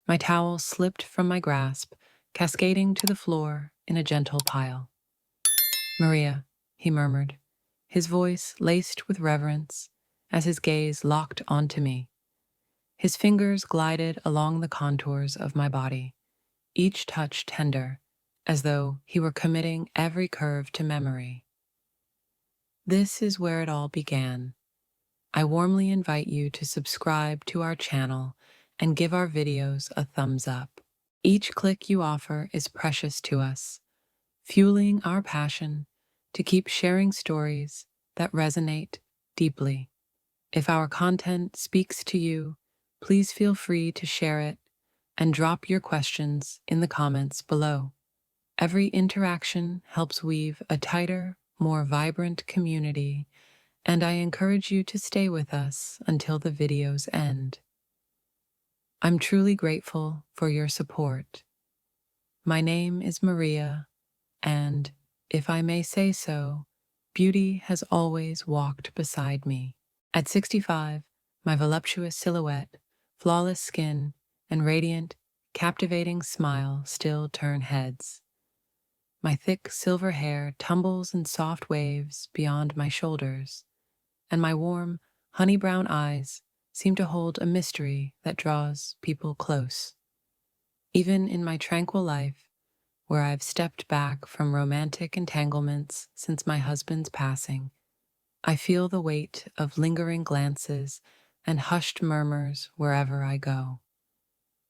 My towel slipped from my grasp, cascading to the floor in a gentle pile. "Maria," he murmured, his voice laced with reverence as his gaze locked onto me. His fingers glided along the contours of my body, each touch tender, as though he were committing every curve to memory. This is where it all began. I warmly invite you to subscribe to our channel and give our videos a thumbs up. Each click you offer is precious to us, fueling our passion to keep sharing stories that resonate deeply. If our content speaks to you, please feel free to share it and drop your questions in the comments below. Every interaction helps weave a tighter, more vibrant community, and I encourage you to stay with us until the videos end. I'm truly grateful for your support. My name is Maria, and, if I may say so, beauty has always walked beside me. At 65, my voluptuous silhouette, flawless skin, and radiant, captivating smile still turn heads. My thick silver hair tumbles in soft waves beyond my shoulders, and my warm, honey-brown eyes seem to hold a mystery that draws people close. Even in my tranquil life, where I've stepped back from romantic entanglements since my husband's passing, I feel the weight of lingering glances and hushed murmurs wherever I go.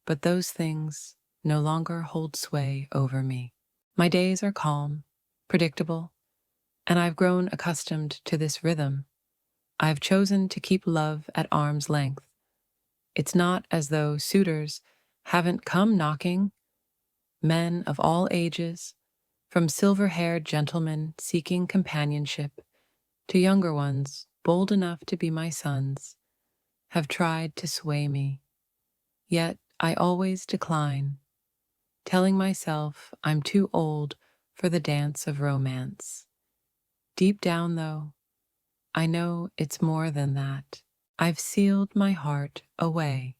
But those things no longer hold sway over me. My days are calm, predictable, and I've grown accustomed to this rhythm. I've chosen to keep love at arm's length. It's not as though suitors haven't come knocking. Men of all ages, from silver-haired gentlemen seeking companionship to younger ones bold enough to be my sons, have tried to sway me. Yet I always decline, telling myself I'm too old for the dance of romance. Deep down, though, I know it's more than that. I've sealed my heart away,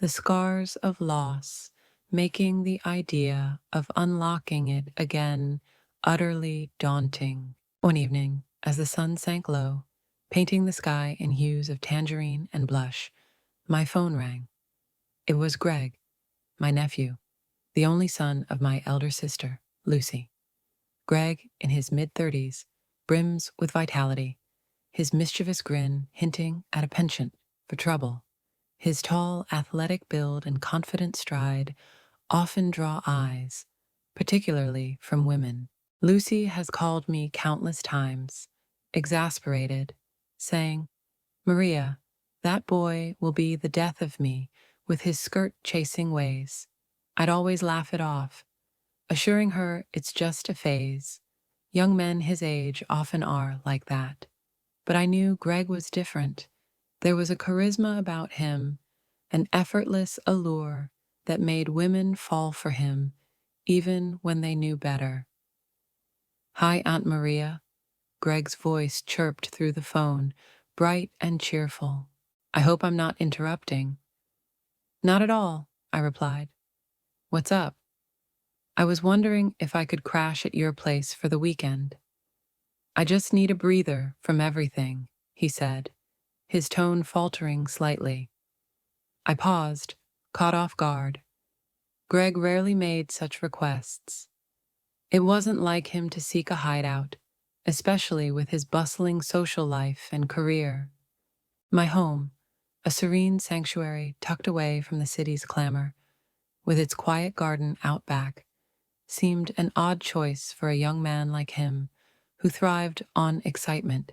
the scars of loss making the idea of unlocking it again utterly daunting. One evening, as the sun sank low, painting the sky in hues of tangerine and blush, my phone rang. It was Greg, my nephew, the only son of my elder sister, Lucy. Greg, in his mid-30s, brims with vitality, his mischievous grin hinting at a penchant for trouble. His tall, athletic build and confident stride often draw eyes, particularly from women. Lucy has called me countless times, exasperated, saying, "Maria, that boy will be the death of me with his skirt-chasing ways." I'd always laugh it off, assuring her it's just a phase. Young men his age often are like that. But I knew Greg was different. There was a charisma about him, an effortless allure that made women fall for him, even when they knew better. "Hi, Aunt Maria," Greg's voice chirped through the phone, bright and cheerful. "I hope I'm not interrupting." "Not at all," I replied. "What's up?" "I was wondering if I could crash at your place for the weekend." "I just need a breather from everything," he said, his tone faltering slightly. I paused, caught off guard. Greg rarely made such requests. It wasn't like him to seek a hideout, especially with his bustling social life and career. My home, a serene sanctuary tucked away from the city's clamor, with its quiet garden out back, seemed an odd choice for a young man like him who thrived on excitement.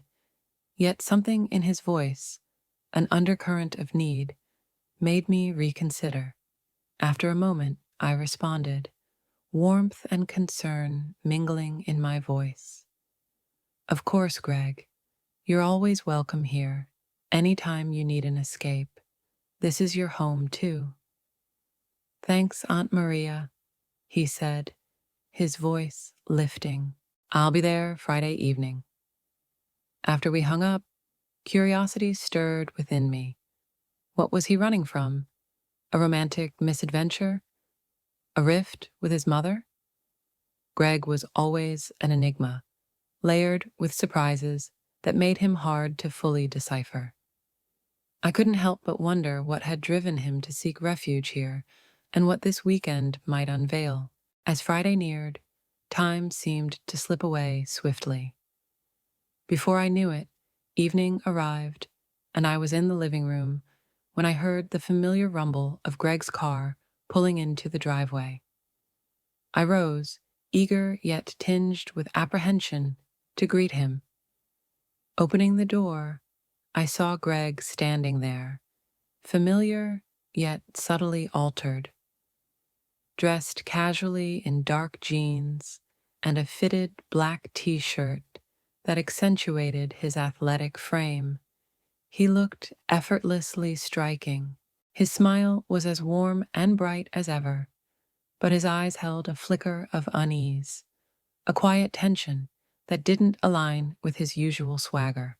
Yet something in his voice, an undercurrent of need, made me reconsider. After a moment, I responded, warmth and concern mingling in my voice. "Of course, Greg. You're always welcome here, anytime you need an escape. This is your home, too." "Thanks, Aunt Maria," he said, his voice lifting. "I'll be there Friday evening." After we hung up, curiosity stirred within me. What was he running from? A romantic misadventure? A rift with his mother? Greg was always an enigma, layered with surprises that made him hard to fully decipher. I couldn't help but wonder what had driven him to seek refuge here and what this weekend might unveil. As Friday neared, time seemed to slip away swiftly. Before I knew it, evening arrived, and I was in the living room when I heard the familiar rumble of Greg's car pulling into the driveway. I rose, eager yet tinged with apprehension, to greet him. Opening the door, I saw Greg standing there, familiar yet subtly altered, dressed casually in dark jeans and a fitted black t-shirt that accentuated his athletic frame. He looked effortlessly striking. His smile was as warm and bright as ever, but his eyes held a flicker of unease, a quiet tension that didn't align with his usual swagger.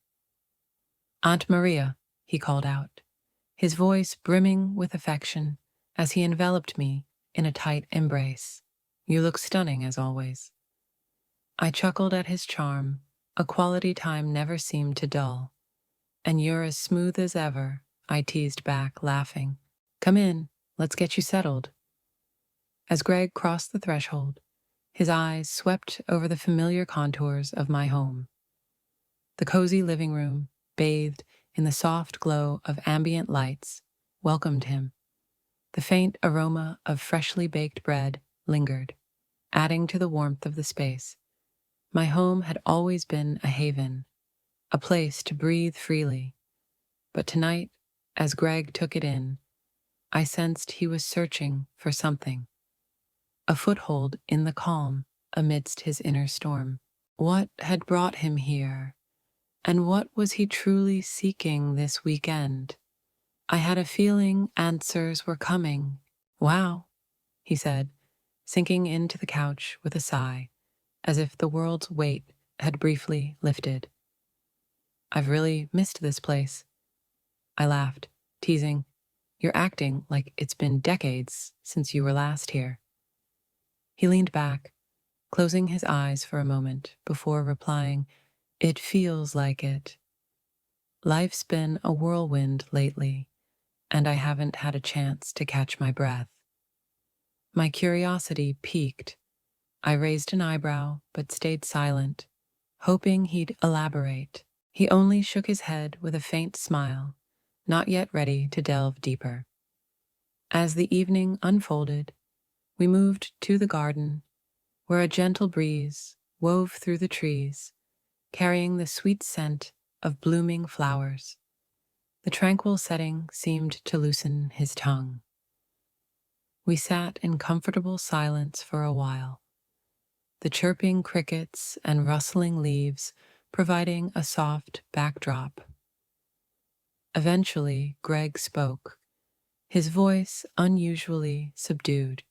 "Aunt Maria," he called out, his voice brimming with affection as he enveloped me in a tight embrace. "You look stunning as always." I chuckled at his charm, a quality time never seemed to dull. "And you're as smooth as ever," I teased back, laughing. "Come in, let's get you settled." As Greg crossed the threshold, his eyes swept over the familiar contours of my home. The cozy living room, bathed in the soft glow of ambient lights, welcomed him. The faint aroma of freshly baked bread lingered, adding to the warmth of the space. My home had always been a haven, a place to breathe freely, but tonight, as Greg took it in, I sensed he was searching for something, a foothold in the calm amidst his inner storm. What had brought him here, and what was he truly seeking this weekend? I had a feeling answers were coming. "Wow," he said, sinking into the couch with a sigh, as if the world's weight had briefly lifted. "I've really missed this place." I laughed, teasing, "You're acting like it's been decades since you were last here." He leaned back, closing his eyes for a moment before replying, "It feels like it. Life's been a whirlwind lately, and I haven't had a chance to catch my breath." My curiosity piqued. I raised an eyebrow but stayed silent, hoping he'd elaborate. He only shook his head with a faint smile, not yet ready to delve deeper. As the evening unfolded, we moved to the garden, where a gentle breeze wove through the trees, carrying the sweet scent of blooming flowers. The tranquil setting seemed to loosen his tongue. We sat in comfortable silence for a while, the chirping crickets and rustling leaves providing a soft backdrop. Eventually, Greg spoke, his voice unusually subdued.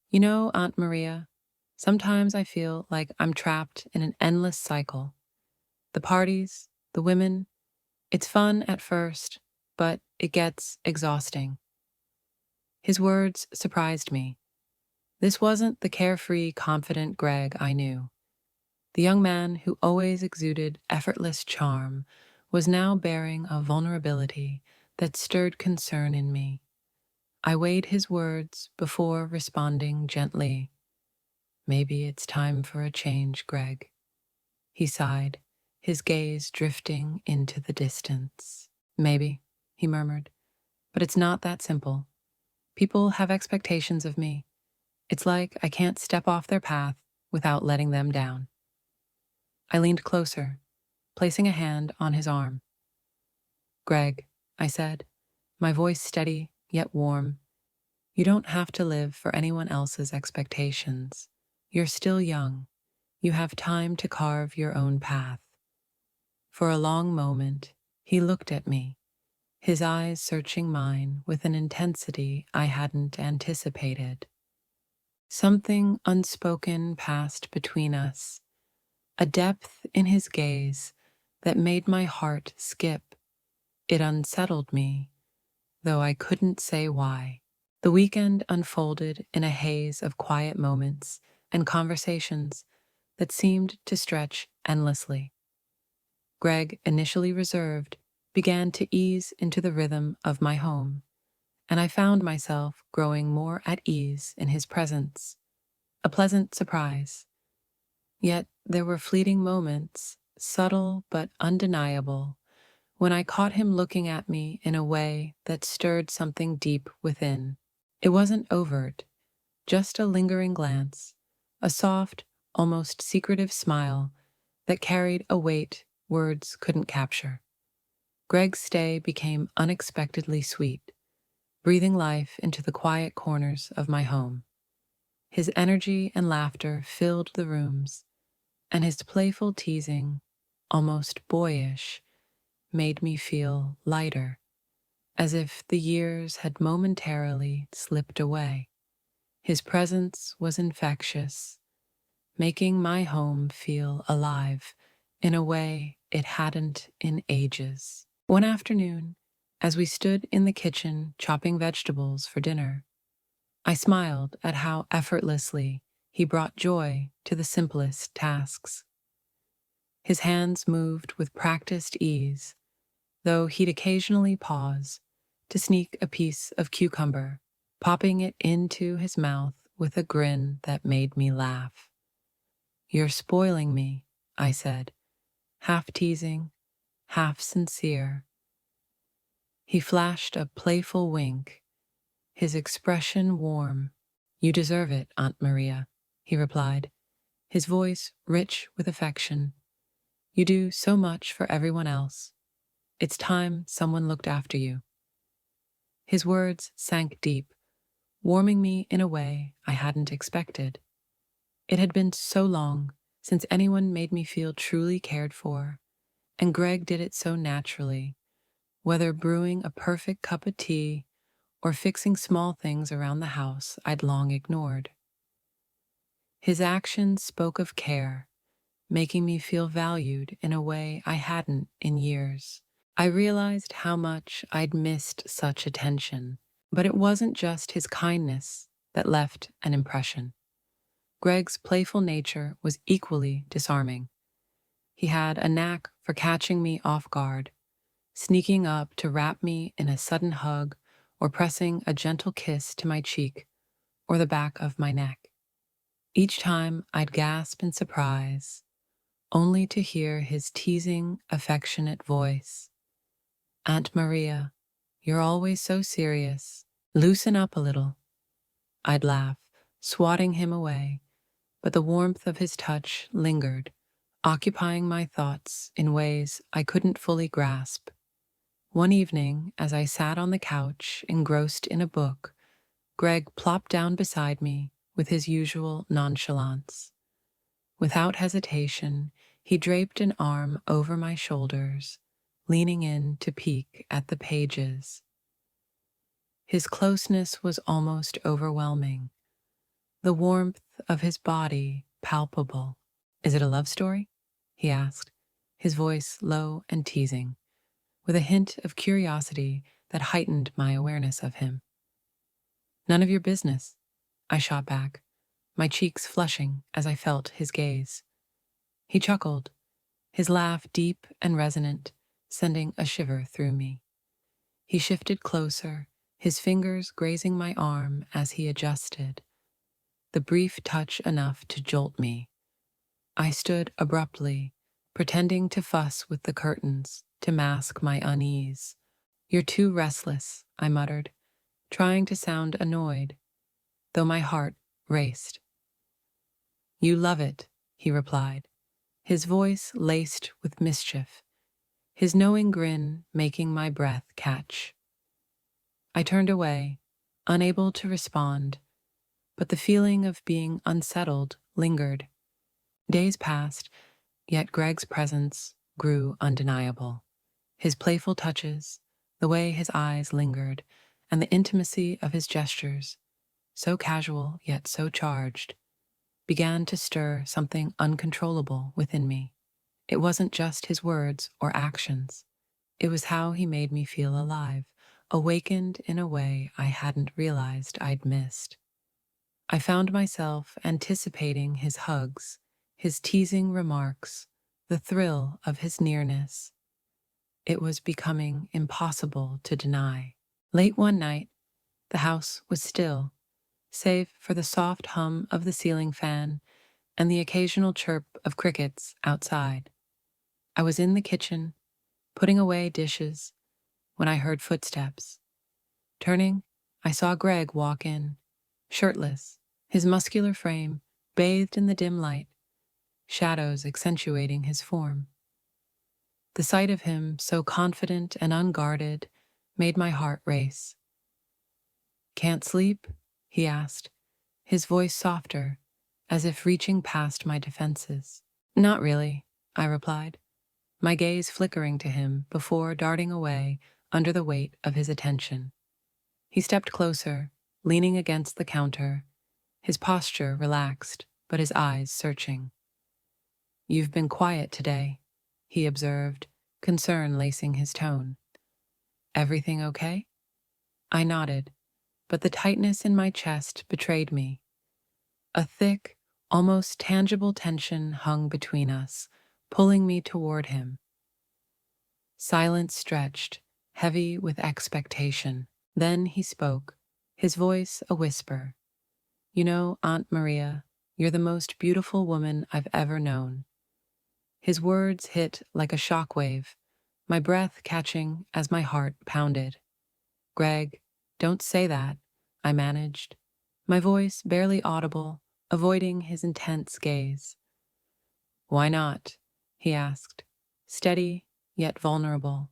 "You know, Aunt Maria, sometimes I feel like I'm trapped in an endless cycle. The parties, the women, it's fun at first, but it gets exhausting." His words surprised me. This wasn't the carefree, confident Greg I knew. The young man who always exuded effortless charm was now bearing a vulnerability that stirred concern in me. I weighed his words before responding gently. "Maybe it's time for a change, Greg." He sighed, his gaze drifting into the distance. "Maybe," he murmured, "but it's not that simple. People have expectations of me. It's like I can't step off their path without letting them down." I leaned closer, placing a hand on his arm. "Greg," I said, my voice steady yet warm, "you don't have to live for anyone else's expectations. You're still young. You have time to carve your own path." For a long moment, he looked at me, his eyes searching mine with an intensity I hadn't anticipated. Something unspoken passed between us, a depth in his gaze that made my heart skip. It unsettled me, though I couldn't say why. The weekend unfolded in a haze of quiet moments and conversations that seemed to stretch endlessly. Greg, initially reserved, began to ease into the rhythm of my home, and I found myself growing more at ease in his presence. A pleasant surprise. Yet there were fleeting moments, subtle but undeniable, when I caught him looking at me in a way that stirred something deep within. It wasn't overt, just a lingering glance, a soft, almost secretive smile that carried a weight words couldn't capture. Greg's stay became unexpectedly sweet, breathing life into the quiet corners of my home. His energy and laughter filled the rooms, and his playful teasing, almost boyish, made me feel lighter, as if the years had momentarily slipped away. His presence was infectious, making my home feel alive in a way it hadn't in ages. One afternoon, as we stood in the kitchen chopping vegetables for dinner, I smiled at how effortlessly he brought joy to the simplest tasks. His hands moved with practiced ease, though he'd occasionally pause to sneak a piece of cucumber, popping it into his mouth with a grin that made me laugh. "You're spoiling me," I said, half teasing, half sincere. He flashed a playful wink, his expression warm. "You deserve it, Aunt Maria," he replied, his voice rich with affection. "You do so much for everyone else. It's time someone looked after you." His words sank deep, warming me in a way I hadn't expected. It had been so long since anyone made me feel truly cared for, and Greg did it so naturally, whether brewing a perfect cup of tea or fixing small things around the house I'd long ignored. His actions spoke of care, making me feel valued in a way I hadn't in years. I realized how much I'd missed such attention, but it wasn't just his kindness that left an impression. Greg's playful nature was equally disarming. He had a knack for catching me off guard, sneaking up to wrap me in a sudden hug or pressing a gentle kiss to my cheek or the back of my neck. Each time I'd gasp in surprise, only to hear his teasing, affectionate voice. "Aunt Maria, you're always so serious. Loosen up a little." I'd laugh, swatting him away, but the warmth of his touch lingered, occupying my thoughts in ways I couldn't fully grasp. One evening, as I sat on the couch, engrossed in a book, Greg plopped down beside me with his usual nonchalance. Without hesitation, he draped an arm over my shoulders, leaning in to peek at the pages. His closeness was almost overwhelming, the warmth of his body palpable. "Is it a love story?" he asked, his voice low and teasing, with a hint of curiosity that heightened my awareness of him. "None of your business," I shot back, my cheeks flushing as I felt his gaze. He chuckled, his laugh deep and resonant, sending a shiver through me. He shifted closer, his fingers grazing my arm as he adjusted, the brief touch enough to jolt me. I stood abruptly, pretending to fuss with the curtains to mask my unease. "You're too restless," I muttered, trying to sound annoyed, though my heart raced. "You love it," he replied, his voice laced with mischief, his knowing grin making my breath catch. I turned away, unable to respond, but the feeling of being unsettled lingered. Days passed, yet Greg's presence grew undeniable. His playful touches, the way his eyes lingered, and the intimacy of his gestures, so casual yet so charged, began to stir something uncontrollable within me. It wasn't just his words or actions. It was how he made me feel alive, awakened in a way I hadn't realized I'd missed. I found myself anticipating his hugs, his teasing remarks, the thrill of his nearness. It was becoming impossible to deny. Late one night, the house was still, save for the soft hum of the ceiling fan and the occasional chirp of crickets outside. I was in the kitchen, putting away dishes, when I heard footsteps. Turning, I saw Greg walk in, shirtless, his muscular frame bathed in the dim light, shadows accentuating his form. The sight of him, so confident and unguarded, made my heart race. "Can't sleep?" he asked, his voice softer, as if reaching past my defenses. "Not really," I replied, my gaze flickering to him before darting away under the weight of his attention. He stepped closer, leaning against the counter, his posture relaxed, but his eyes searching. "You've been quiet today," he observed, concern lacing his tone. "Everything okay?" I nodded, but the tightness in my chest betrayed me. A thick, almost tangible tension hung between us, pulling me toward him. Silence stretched, heavy with expectation. Then he spoke, his voice a whisper. "You know, Aunt Maria, you're the most beautiful woman I've ever known." His words hit like a shockwave, my breath catching as my heart pounded. "Greg, don't say that," I managed, my voice barely audible, avoiding his intense gaze. "Why not?" he asked, steady yet vulnerable.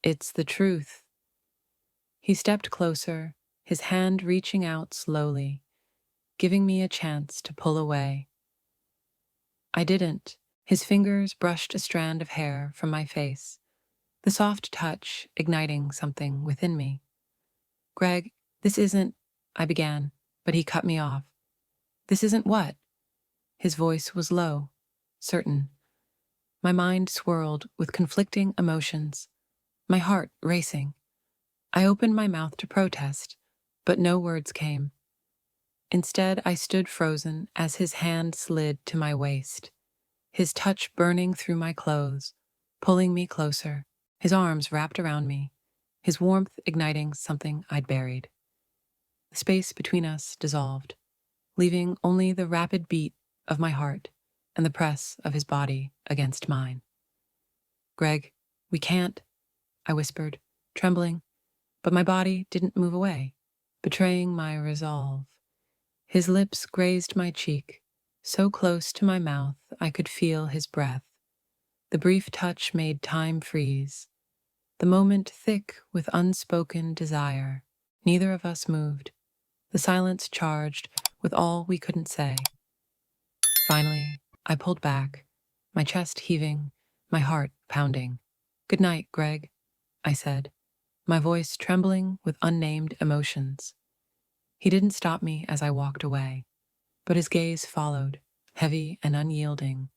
"It's the truth." He stepped closer, his hand reaching out slowly, giving me a chance to pull away. I didn't. His fingers brushed a strand of hair from my face, the soft touch igniting something within me. "Greg, this isn't," I began, but he cut me off. "This isn't what?" His voice was low, certain. My mind swirled with conflicting emotions, my heart racing. I opened my mouth to protest, but no words came. Instead, I stood frozen as his hand slid to my waist, his touch burning through my clothes, pulling me closer, his arms wrapped around me, his warmth igniting something I'd buried. The space between us dissolved, leaving only the rapid beat of my heart and the press of his body against mine. "Greg, we can't," I whispered, trembling, but my body didn't move away, betraying my resolve. His lips grazed my cheek, so close to my mouth I could feel his breath. The brief touch made time freeze, the moment thick with unspoken desire. Neither of us moved, the silence charged with all we couldn't say. Finally, I pulled back, my chest heaving, my heart pounding. "Good night, Greg," I said, my voice trembling with unnamed emotions. He didn't stop me as I walked away, but his gaze followed, heavy and unyielding,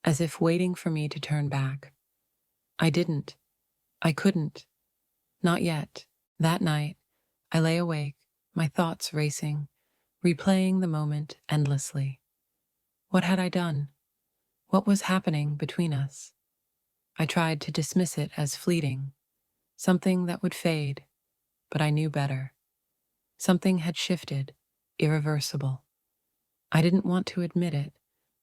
as if waiting for me to turn back. I didn't. I couldn't. Not yet. That night, I lay awake, my thoughts racing, replaying the moment endlessly. What had I done? What was happening between us? I tried to dismiss it as fleeting, something that would fade, but I knew better. Something had shifted, irreversible. I didn't want to admit it,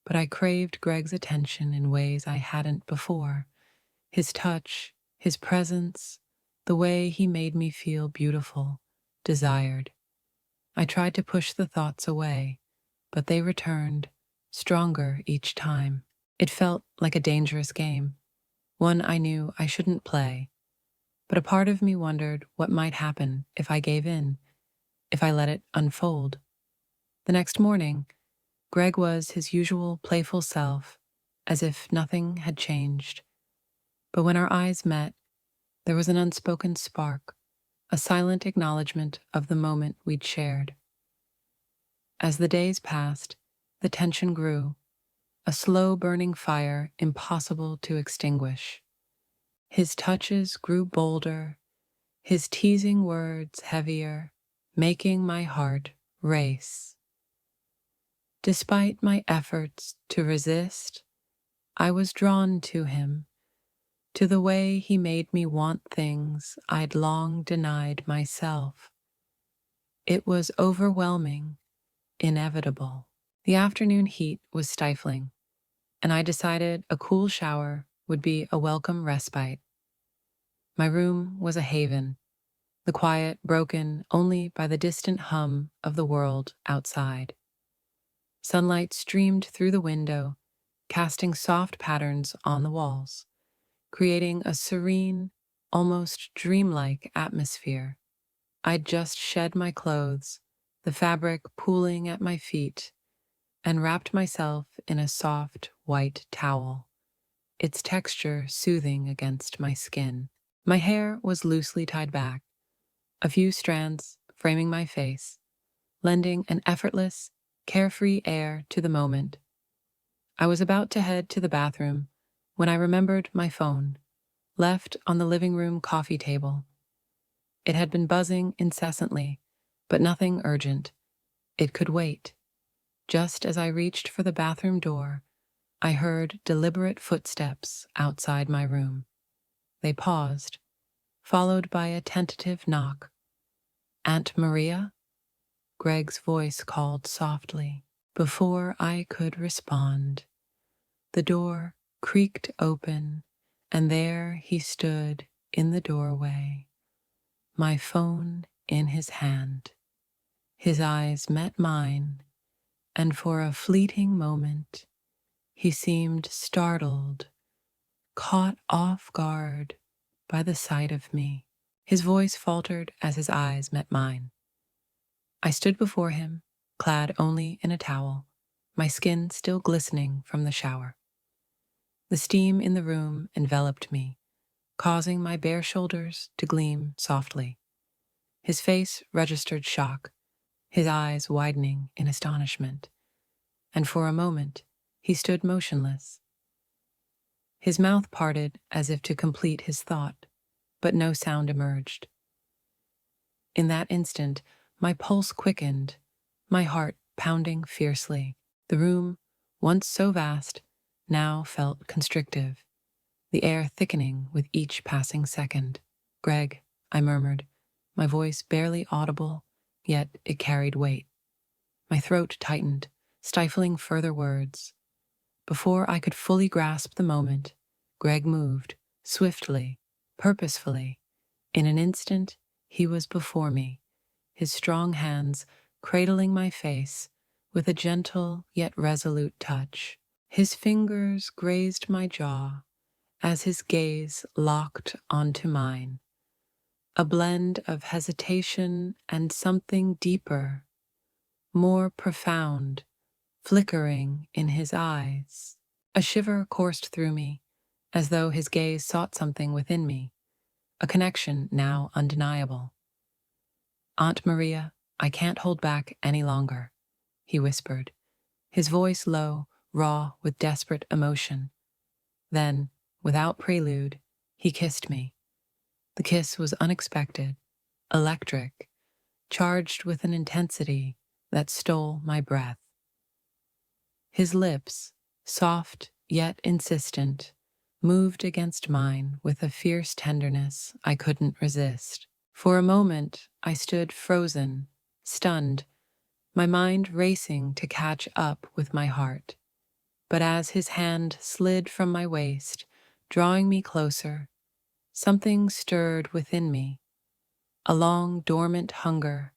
but I craved Greg's attention in ways I hadn't before. His touch, his presence, the way he made me feel beautiful, desired. I tried to push the thoughts away, but they returned, stronger each time. It felt like a dangerous game, one I knew I shouldn't play, but a part of me wondered what might happen if I gave in, if I let it unfold. The next morning, Greg was his usual playful self, as if nothing had changed. But when our eyes met, there was an unspoken spark, a silent acknowledgement of the moment we'd shared. As the days passed, the tension grew, a slow burning fire impossible to extinguish. His touches grew bolder, his teasing words heavier, making my heart race. Despite my efforts to resist, I was drawn to him, to the way he made me want things I'd long denied myself. It was overwhelming, inevitable. The afternoon heat was stifling, and I decided a cool shower would be a welcome respite. My room was a haven, the quiet broken only by the distant hum of the world outside. Sunlight streamed through the window, casting soft patterns on the walls, creating a serene, almost dreamlike atmosphere. I'd just shed my clothes, the fabric pooling at my feet, and wrapped myself in a soft, white towel, its texture soothing against my skin. My hair was loosely tied back, a few strands framing my face, lending an effortless, carefree air to the moment. I was about to head to the bathroom when I remembered my phone, left on the living room coffee table. It had been buzzing incessantly, but nothing urgent. It could wait. Just as I reached for the bathroom door, I heard deliberate footsteps outside my room. They paused, followed by a tentative knock. "Aunt Maria?" Greg's voice called softly. Before I could respond, the door creaked open, and there he stood in the doorway, my phone in his hand. His eyes met mine, and for a fleeting moment, he seemed startled, caught off guard by the sight of me. His voice faltered as his eyes met mine. I stood before him, clad only in a towel, my skin still glistening from the shower. The steam in the room enveloped me, causing my bare shoulders to gleam softly. His face registered shock, his eyes widening in astonishment, and for a moment he stood motionless. His mouth parted as if to complete his thought, but no sound emerged. In that instant, my pulse quickened, my heart pounding fiercely. The room, once so vast, now felt constrictive, the air thickening with each passing second. "Greg," I murmured, my voice barely audible, yet it carried weight. My throat tightened, stifling further words. Before I could fully grasp the moment, Greg moved, swiftly, purposefully. In an instant, he was before me, his strong hands cradling my face with a gentle yet resolute touch. His fingers grazed my jaw as his gaze locked onto mine, a blend of hesitation and something deeper, more profound, flickering in his eyes. A shiver coursed through me, as though his gaze sought something within me, a connection now undeniable. "Aunt Maria, I can't hold back any longer," he whispered, his voice low, raw with desperate emotion. Then, without prelude, he kissed me. The kiss was unexpected, electric, charged with an intensity that stole my breath. His lips, soft yet insistent, moved against mine with a fierce tenderness I couldn't resist. For a moment, I stood frozen, stunned, my mind racing to catch up with my heart. But as his hand slid from my waist, drawing me closer, something stirred within me, a long dormant hunger,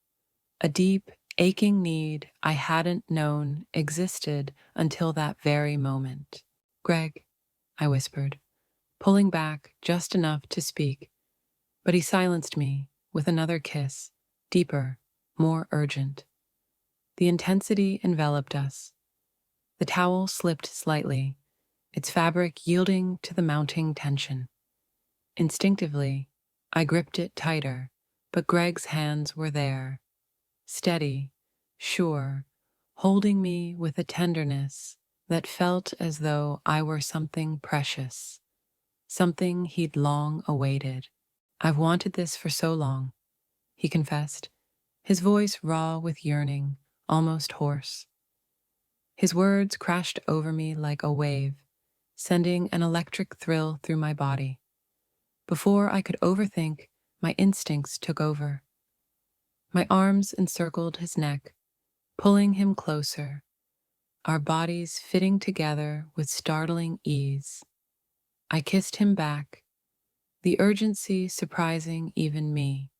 a deep, aching need I hadn't known existed until that very moment. "Greg," I whispered, pulling back just enough to speak, but he silenced me with another kiss, deeper, more urgent. The intensity enveloped us. The towel slipped slightly, its fabric yielding to the mounting tension. Instinctively, I gripped it tighter, but Greg's hands were there, steady, sure, holding me with a tenderness that felt as though I were something precious, something he'd long awaited. I've wanted this for so long, he confessed, his voice raw with yearning, almost hoarse. His words crashed over me like a wave, sending an electric thrill through my body. Before I could overthink, my instincts took over. My arms encircled his neck, pulling him closer, our bodies fitting together with startling ease. I kissed him back, the urgency surprising even me,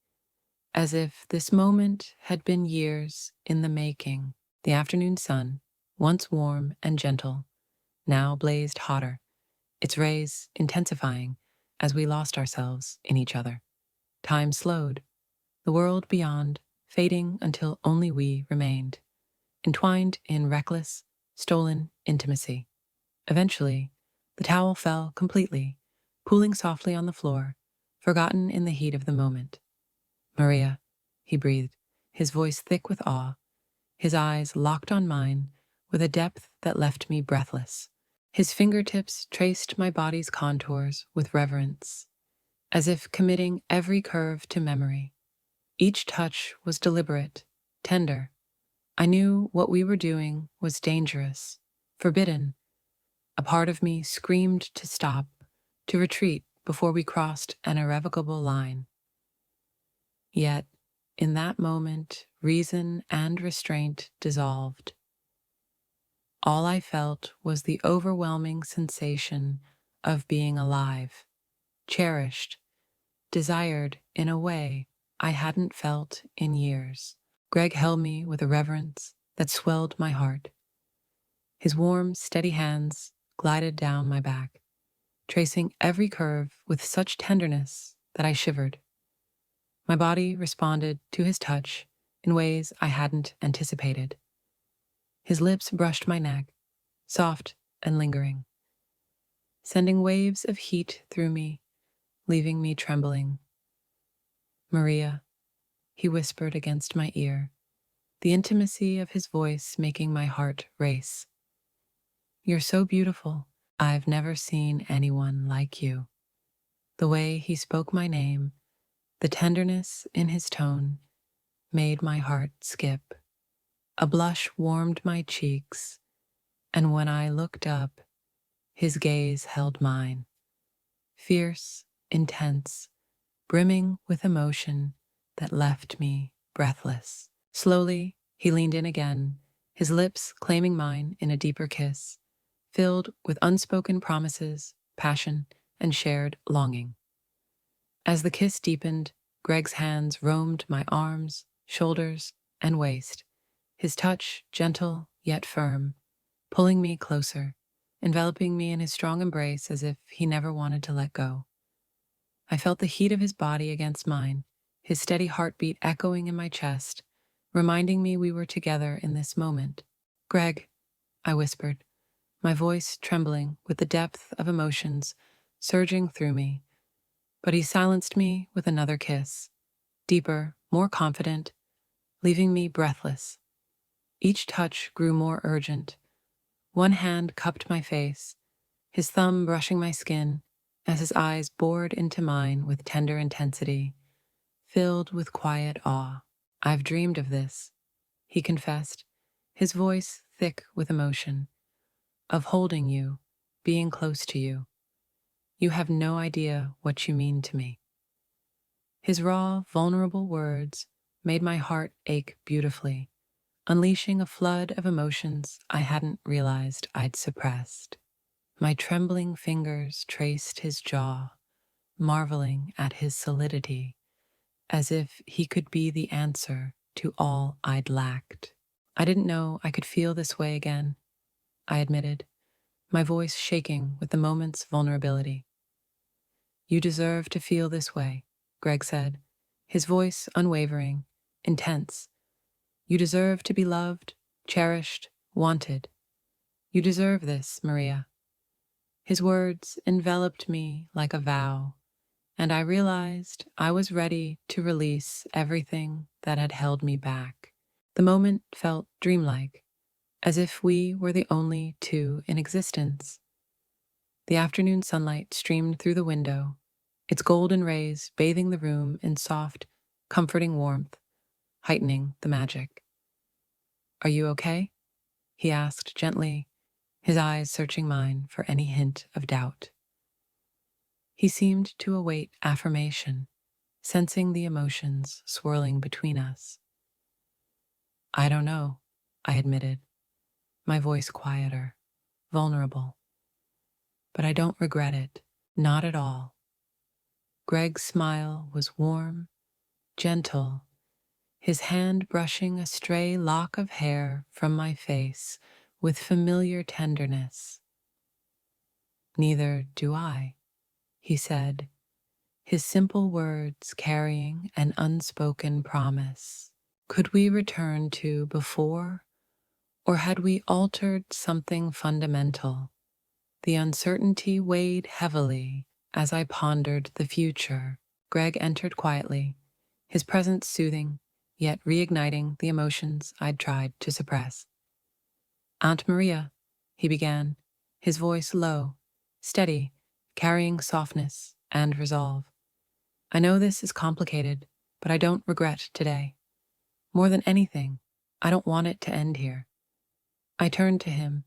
as if this moment had been years in the making. The afternoon sun, once warm and gentle, now blazed hotter, its rays intensifying as we lost ourselves in each other. Time slowed, the world beyond fading until only we remained, entwined in reckless, stolen intimacy. Eventually, the towel fell completely, pooling softly on the floor, forgotten in the heat of the moment. Maria, he breathed, his voice thick with awe, his eyes locked on mine with a depth that left me breathless. His fingertips traced my body's contours with reverence, as if committing every curve to memory. Each touch was deliberate, tender. I knew what we were doing was dangerous, forbidden. A part of me screamed to stop, to retreat before we crossed an irrevocable line. Yet, in that moment, reason and restraint dissolved. All I felt was the overwhelming sensation of being alive, cherished, desired in a way I hadn't felt in years. Greg held me with a reverence that swelled my heart. His warm, steady hands glided down my back, tracing every curve with such tenderness that I shivered. My body responded to his touch in ways I hadn't anticipated. His lips brushed my neck, soft and lingering, sending waves of heat through me, leaving me trembling. Maria, he whispered against my ear, the intimacy of his voice making my heart race. You're so beautiful. I've never seen anyone like you. The way he spoke my name, the tenderness in his tone, made my heart skip. A blush warmed my cheeks, and when I looked up, his gaze held mine. Fierce, intense, brimming with emotion that left me breathless. Slowly, he leaned in again, his lips claiming mine in a deeper kiss, filled with unspoken promises, passion, and shared longing. As the kiss deepened, Greg's hands roamed my arms, shoulders, and waist, his touch gentle yet firm, pulling me closer, enveloping me in his strong embrace as if he never wanted to let go. I felt the heat of his body against mine, his steady heartbeat echoing in my chest, reminding me we were together in this moment. Greg, I whispered, my voice trembling with the depth of emotions surging through me, but he silenced me with another kiss, deeper, more confident, leaving me breathless. Each touch grew more urgent. One hand cupped my face, his thumb brushing my skin, as his eyes bored into mine with tender intensity, filled with quiet awe. I've dreamed of this, he confessed, his voice thick with emotion, of holding you, being close to you. You have no idea what you mean to me. His raw, vulnerable words made my heart ache beautifully, unleashing a flood of emotions I hadn't realized I'd suppressed. My trembling fingers traced his jaw, marveling at his solidity, as if he could be the answer to all I'd lacked. I didn't know I could feel this way again, I admitted, my voice shaking with the moment's vulnerability. You deserve to feel this way, Greg said, his voice unwavering, intense. You deserve to be loved, cherished, wanted. You deserve this, Maria. His words enveloped me like a vow, and I realized I was ready to release everything that had held me back. The moment felt dreamlike, as if we were the only two in existence. The afternoon sunlight streamed through the window, its golden rays bathing the room in soft, comforting warmth, heightening the magic. "Are you okay?" he asked gently, his eyes searching mine for any hint of doubt. He seemed to await affirmation, sensing the emotions swirling between us. "I don't know," I admitted, my voice quieter, vulnerable. "But I don't regret it, not at all." Greg's smile was warm, gentle, his hand brushing a stray lock of hair from my face with familiar tenderness. "Neither do I," he said, his simple words carrying an unspoken promise. Could we return to before, or had we altered something fundamental? The uncertainty weighed heavily as I pondered the future. Greg entered quietly, his presence soothing, yet reigniting the emotions I'd tried to suppress. "Aunt Maria," he began, his voice low, steady, carrying softness and resolve. "I know this is complicated, but I don't regret today. More than anything, I don't want it to end here." I turned to him,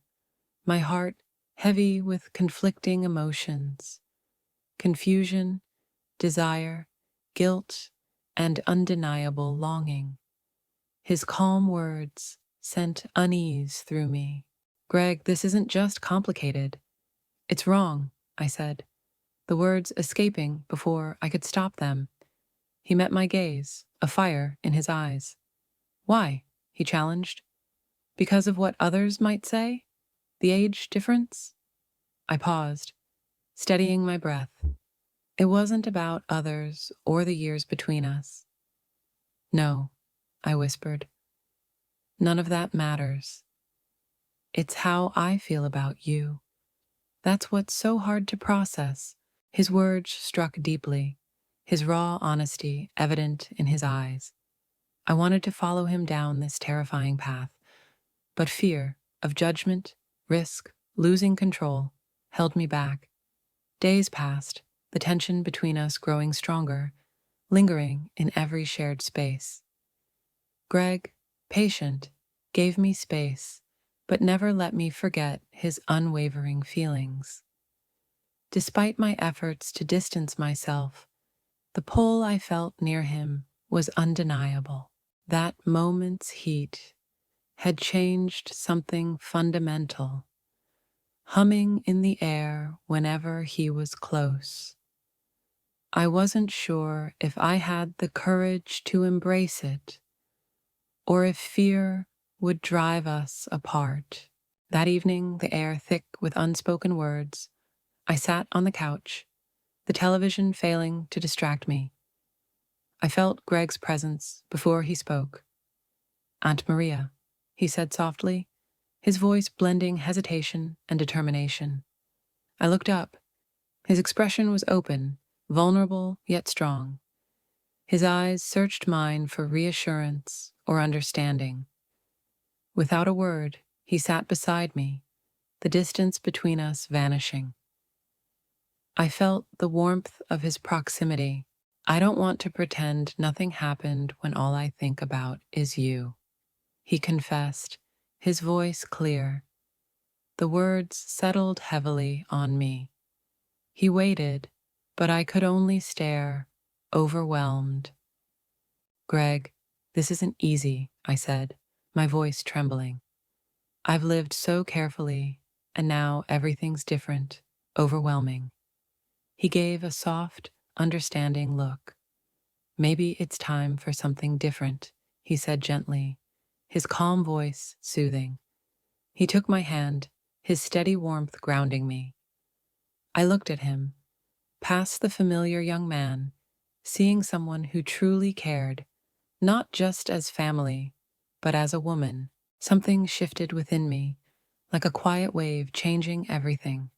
my heart heavy with conflicting emotions, confusion, desire, guilt, and undeniable longing. His calm words sent unease through me. "Greg, this isn't just complicated. It's wrong," I said, the words escaping before I could stop them. He met my gaze, a fire in his eyes. "Why?" he challenged. "Because of what others might say? The age difference?" I paused, steadying my breath. It wasn't about others or the years between us. "No," I whispered. "None of that matters. It's how I feel about you. That's what's so hard to process." His words struck deeply, his raw honesty evident in his eyes. I wanted to follow him down this terrifying path, but fear of judgment, risk, losing control held me back. Days passed, the tension between us growing stronger, lingering in every shared space. Greg, patient, gave me space, but never let me forget his unwavering feelings. Despite my efforts to distance myself, the pull I felt near him was undeniable. That moment's heat had changed something fundamental, humming in the air whenever he was close. I wasn't sure if I had the courage to embrace it, or if fear would drive us apart. That evening, the air thick with unspoken words, I sat on the couch, the television failing to distract me. I felt Greg's presence before he spoke. "Aunt Maria," he said softly, his voice blending hesitation and determination. I looked up. His expression was open, vulnerable yet strong. His eyes searched mine for reassurance or understanding. Without a word, he sat beside me, the distance between us vanishing. I felt the warmth of his proximity. "I don't want to pretend nothing happened when all I think about is you," he confessed, his voice clear. The words settled heavily on me. He waited, but I could only stare, overwhelmed. "Greg, this isn't easy," I said, my voice trembling. "I've lived so carefully, and now everything's different, overwhelming." He gave a soft, understanding look. "Maybe it's time for something different," he said gently, his calm voice soothing. He took my hand, his steady warmth grounding me. I looked at him, past the familiar young man, seeing someone who truly cared, not just as family, but as a woman. Something shifted within me, like a quiet wave changing everything.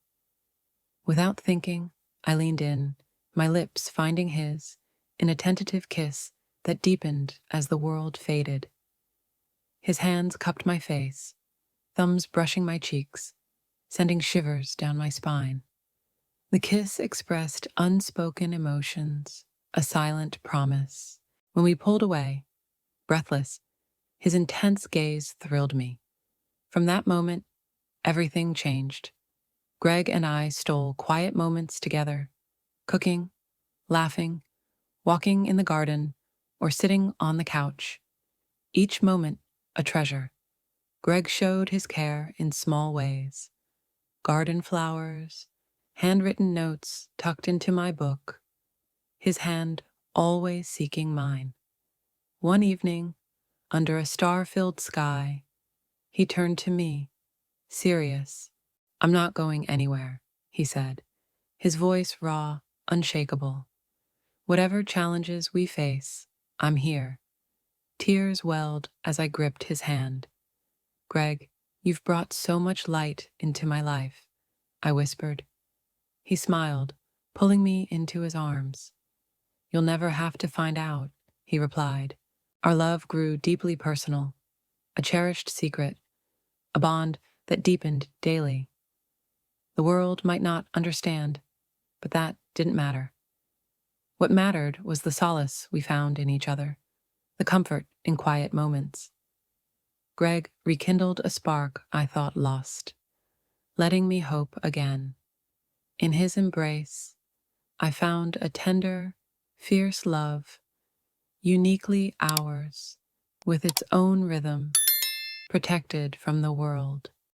Without thinking, I leaned in, my lips finding his, in a tentative kiss that deepened as the world faded. His hands cupped my face, thumbs brushing my cheeks, sending shivers down my spine. The kiss expressed unspoken emotions, a silent promise. When we pulled away, breathless, his intense gaze thrilled me. From that moment, everything changed. Greg and I stole quiet moments together, cooking, laughing, walking in the garden, or sitting on the couch. Each moment, a treasure. Greg showed his care in small ways. Garden flowers, handwritten notes tucked into my book, his hand always seeking mine. One evening, under a star-filled sky, he turned to me, serious. "I'm not going anywhere," he said, his voice raw, unshakable. "Whatever challenges we face, I'm here." Tears welled as I gripped his hand. "Greg, you've brought so much light into my life," I whispered. He smiled, pulling me into his arms. "You'll never have to find out," he replied. Our love grew deeply personal, a cherished secret, a bond that deepened daily. The world might not understand, but that didn't matter. What mattered was the solace we found in each other, the comfort in quiet moments. Greg rekindled a spark I thought lost, letting me hope again. In his embrace, I found a tender, fierce love, uniquely ours, with its own rhythm, protected from the world.